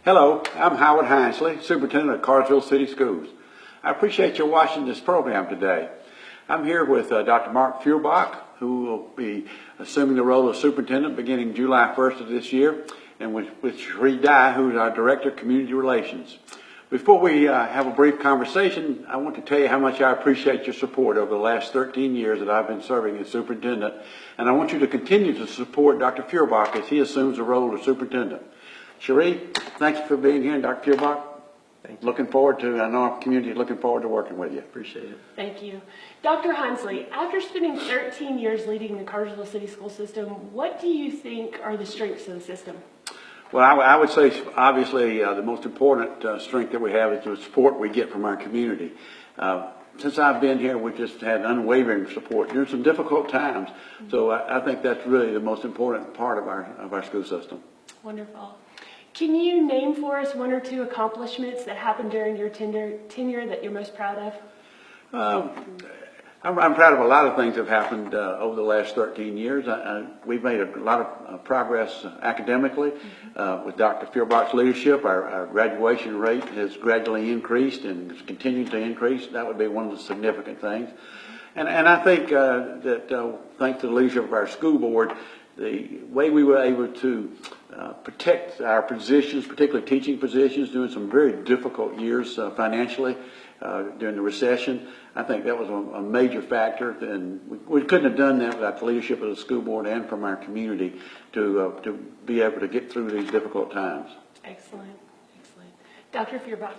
Hello, I'm Howard Hinesley, Superintendent of Cartersville City Schools. I appreciate you watching this program today. I'm here with Dr. Marc Feuerbach, who will be assuming the role of Superintendent beginning July 1st of this year, and with Sheree Dye, who is our Director of Community Relations. Before we have a brief conversation, I want to tell you how much I appreciate your support over the last 13 years that I've been serving as Superintendent, and I want you to continue to support Dr. Feuerbach as he assumes the role of Superintendent. Sheree, thank you for being here, and Dr. Feuerbach. Thank you. Looking forward to, I know our community is looking forward to working with you. Appreciate it. Thank you. Dr. Hinesley, after spending 13 years leading the Cartersville City School System, what do you think are the strengths of the system? Well, I would say, obviously, the most important strength that we have is the support we get from our community. Since I've been here, we've just had unwavering support during some difficult times. So I think that's really the most important part of our school system. Wonderful. Can you name for us one or two accomplishments that happened during your tenure that you're most proud of? I'm proud of a lot of things that have happened over the last 13 years. We've made a lot of progress academically. With Dr. Feuerbach's leadership, our graduation rate has gradually increased and is continuing to increase. That would be one of the significant things. And I think that thanks to the leadership of our school board, the way we were able to protect our positions, particularly teaching positions, during some very difficult years financially during the recession, I think that was a major factor, and we couldn't have done that without the leadership of the school board and from our community to be able to get through these difficult times. Excellent, excellent. Dr. Feuerbach,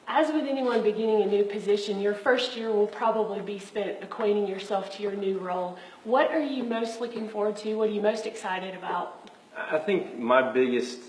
as with anyone beginning a new position, your first year will probably be spent acquainting yourself to your new role. What are you most looking forward to? What are you most excited about? I think my biggest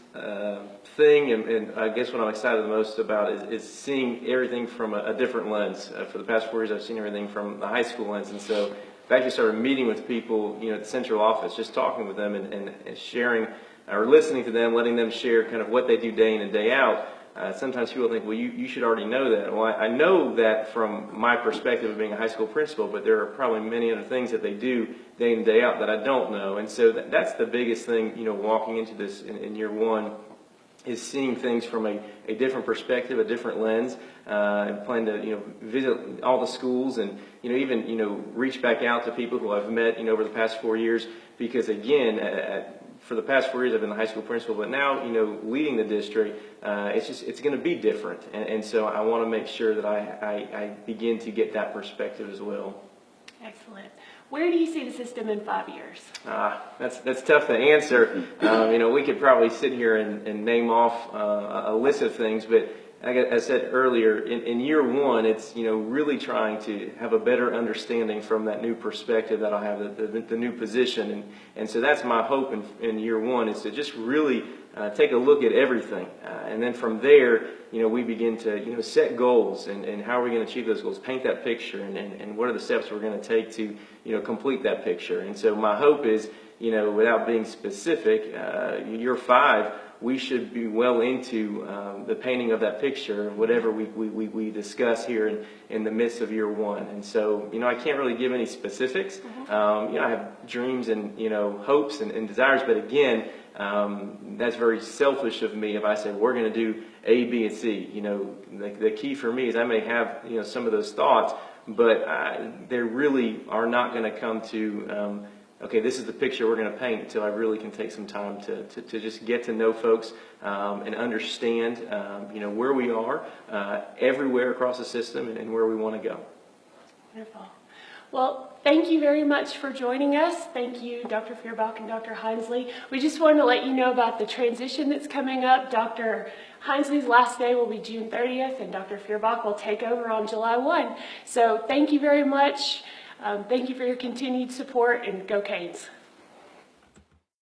thing, and I guess what I'm excited the most about, is seeing everything from a different lens. For the past 4 years, I've seen everything from the high school lens, and so I've actually started meeting with people, at the central office, just talking with them and sharing or listening to them, letting them share kind of what they do day in and day out. Sometimes people think, well, you should already know that. Well, I know that from my perspective of being a high school principal, but there are probably many other things that they do day in and day out that I don't know. And so that's the biggest thing, walking into this in year one, is seeing things from a different perspective, a different lens, and plan to, visit all the schools and, even, reach back out to people who I've met, over the past 4 years, because again, for the past 4 years, I've been the high school principal, but now, leading the district, it's going to be different. And so I want to make sure that I begin to get that perspective as well. Excellent. Where do you see the system in 5 years? That's tough to answer. We could probably sit here and name off a list of things, but like I said earlier, in year one, it's really trying to have a better understanding from that new perspective that I have, the new position, and so that's my hope in year one, is to just really take a look at everything, and then from there, we begin to set goals and how are we going to achieve those goals, paint that picture, and what are the steps we're going to take to complete that picture. And so my hope is, without being specific, year 5. We should be well into the painting of that picture, whatever we discuss here in the midst of year one. And so, I can't really give any specifics. I have dreams and, hopes and desires, but again, that's very selfish of me if I say we're going to do A, B, and C. The key for me is I may have, some of those thoughts, but they really are not going to come to okay, this is the picture we're going to paint, until I really can take some time to just get to know folks and understand, where we are everywhere across the system and where we want to go. Wonderful. Well, thank you very much for joining us. Thank you, Dr. Feuerbach and Dr. Hinesley. We just wanted to let you know about the transition that's coming up. Dr. Hinesley's last day will be June 30th, and Dr. Feuerbach will take over on July 1. So thank you very much. Thank you for your continued support, and go Canes.